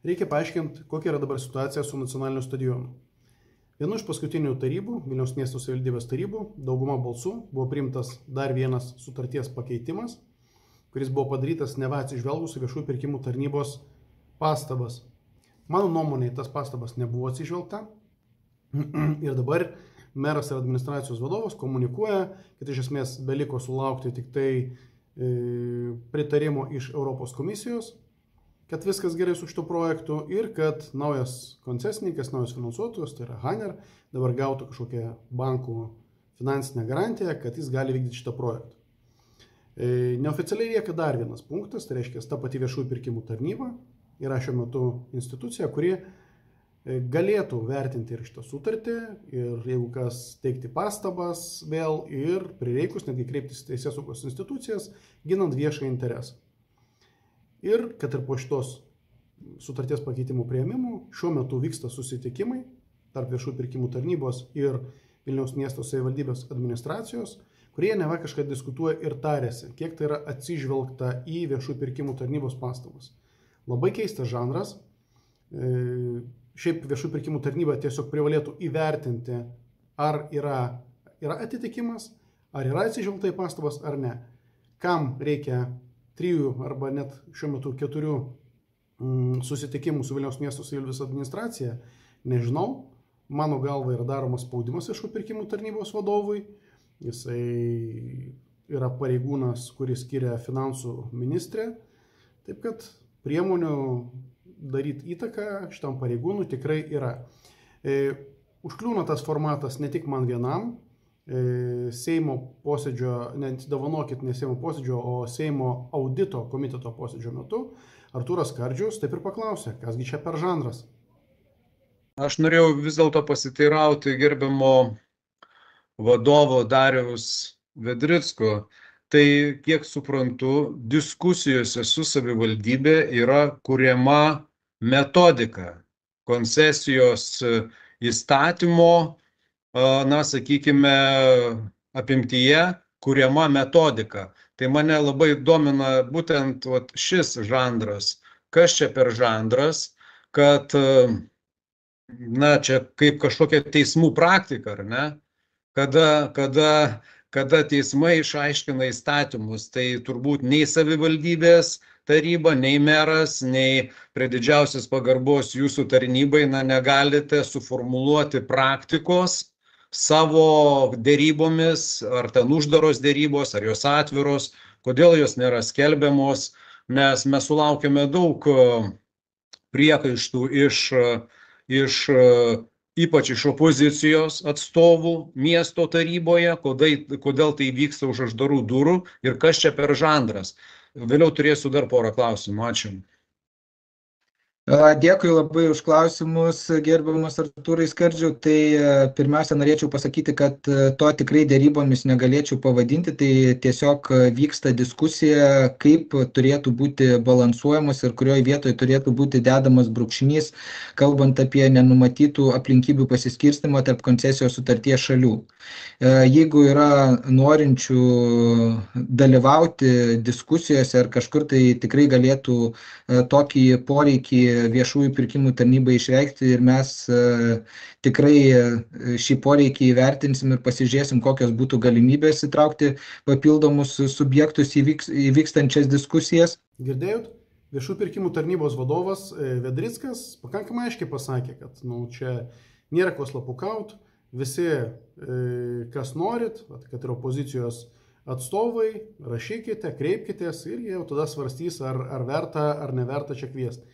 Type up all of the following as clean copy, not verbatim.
Reikia paaiškinti, kokia yra dabar situacija su nacionaliniu stadionu. Vienu iš paskutinių tarybų, Vilniaus miesto savivaldybės tarybų, dauguma balsų buvo priimtas dar vienas sutarties pakeitimas, kuris buvo padarytas neva atsižvelgus į viešųjų pirkimų tarnybos pastabas. Mano nuomonė, tas pastabas nebuvo atsižvelgta ir dabar meras ir administracijos vadovas komunikuoja, kad iš esmės beliko sulaukti tik tai pritarimo iš Europos komisijos, kad viskas gerai su šito projektu ir kad naujas koncesininkas, naujas finansuotojas, tai yra Haner, dabar gautų kažkokią bankų finansinę garantiją, kad jis gali vykdyti šitą projektą. Neoficialiai lieka dar vienas punktas, tai reiškia, ta pati viešųjų pirkimų tarnyba yra šiuo metu institucija, kuri galėtų vertinti ir šitą sutartį ir jeigu kas teikti pastabas vėl ir prireikus netgi kreiptis į teisėsaugos institucijas, ginant viešą interesą. Ir kad ir po šitos sutarties pakeitimų priėmimų šiuo metu vyksta susitikimai tarp viešųjų pirkimų tarnybos ir Vilniaus miesto savivaldybės administracijos, kurie neva kažką diskutuoja ir tarėsi, kiek tai yra atsižvelgta į viešųjų pirkimų tarnybos pastabas. Labai keistas žanras. Šiaip viešųjų pirkimų tarnyba tiesiog privalėtų įvertinti, ar yra atitikimas, ar yra atsižvelgta į pastabas, ar ne. Kam reikia 3 arba net šiuo metu 4 susitikimų su Vilniaus miesto savivaldybės administracija, nežinau. Mano galva yra daromas spaudimas viešųjų pirkimų tarnybos vadovui. Jisai yra pareigūnas, kuris skiria finansų ministrė. Taip kad priemonių daryti įtaką šitam pareigūnui tikrai yra. Užkliūna tas formatas ne tik man vienam. Seimo posėdžio, nedovanokit ne Seimo posėdžio, o Seimo audito komiteto posėdžio metu Artūras Skardžius taip ir paklausė, kasgi čia per žanras. Aš norėjau vis dėlto pasiteirauti gerbiamo vadovo Dariaus Vedricko. Tai, kiek suprantu, diskusijose su savivaldybė yra kuriama metodika koncesijos įstatymo, sakykime, apimtyje kuriama metodika. Tai mane labai domina būtent šis žanras. Kas čia per žanras, kad, čia kaip kažkokia teismų praktika, ar ne? Kada teismai išaiškina įstatymus, tai turbūt nei savivaldybės taryba, nei meras, nei prie didžiausios pagarbos jūsų tarnybai negalite suformuluoti praktikos savo dėrybomis, ar ten uždaros dėrybos, ar jos atviros, kodėl jos nėra skelbiamos, nes mes sulaukėme daug priekaištų ypač iš opozicijos atstovų miesto taryboje, kodėl tai vyksta už uždarų durų ir kas čia per žanras. Vėliau turėsiu dar porą klausimų. Ačiū. Dėkui labai už klausimus, gerbiamas Artūrai Skardžiau. Tai pirmiausia, norėčiau pasakyti, kad to tikrai dėrybomis negalėčiau pavadinti. Tai tiesiog vyksta diskusija, kaip turėtų būti balansuojamas ir kurioje vietoje turėtų būti dedamas brūkšnys, kalbant apie nenumatytų aplinkybių pasiskirstimą tarp koncesijos sutarties šalių. Jeigu yra norinčių dalyvauti diskusijose ar kažkur, tai tikrai galėtų tokį poreikį viešųjų pirkimų tarnybai išreikšti ir mes tikrai šį poreikį įvertinsim ir pasižiūrėsim, kokios būtų galimybės įtraukti papildomus subjektus į vykstančias diskusijas. Girdėjot? Viešųjų pirkimų tarnybos vadovas Vedrickas pakankamai aiškiai pasakė, kad čia nėra ko slapukaut, visi, kas norit, kad yra opozicijos atstovai, rašykite, kreipkitės ir jie jau tada svarstys, ar verta ar neverta čia kviesti.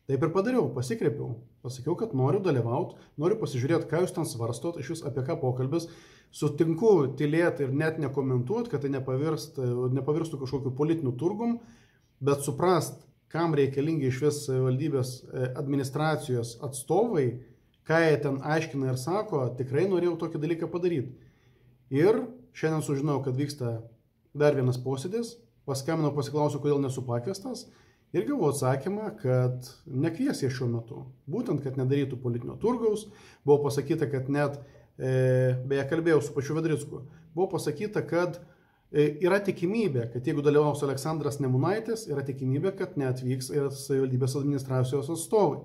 Taip ir padariau, pasikreipiau, pasakiau, kad noriu dalyvauti, noriu pasižiūrėti, ką jūs ten svarstot, iš jūs apie ką pokalbis, sutinku tylėti ir net nekomentuoti, kad tai nepavirstų kažkokiu politiniu turgum, bet suprast, kam reikalingi iš vis valdybės administracijos atstovai, ką jie ten aiškina ir sako, tikrai norėjau tokį dalyką padaryti. Ir šiandien sužinojau, kad vyksta dar vienas posėdis, paskambinau, pasiklausiau, kodėl nesu pakviestas ir gavau atsakymą, kad nekvies jie šiuo metu. Būtent, kad nedarytų politinio turgaus, buvo pasakyta, kad net, beje, kalbėjau su pačiu Vedricku, buvo pasakyta, kad yra tikimybė, kad jeigu dalyvaus Aleksandras Nemunaitis, yra tikimybė, kad neatvyks ir savivaldybės administracijos atstovai.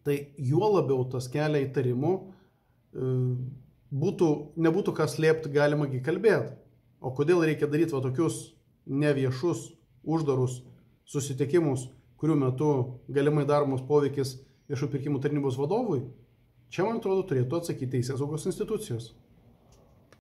Tai juo labiau tas kelia įtarimų, nebūtų kas slėpti, galima kalbėti. O kodėl reikia daryti tokius neviešus, uždarus susitikimus, kurių metu galimai daromas poveikis viešų pirkimų tarnybos vadovui? Čia, man atrodo, turėtų atsakyti teisėsaugos institucijos.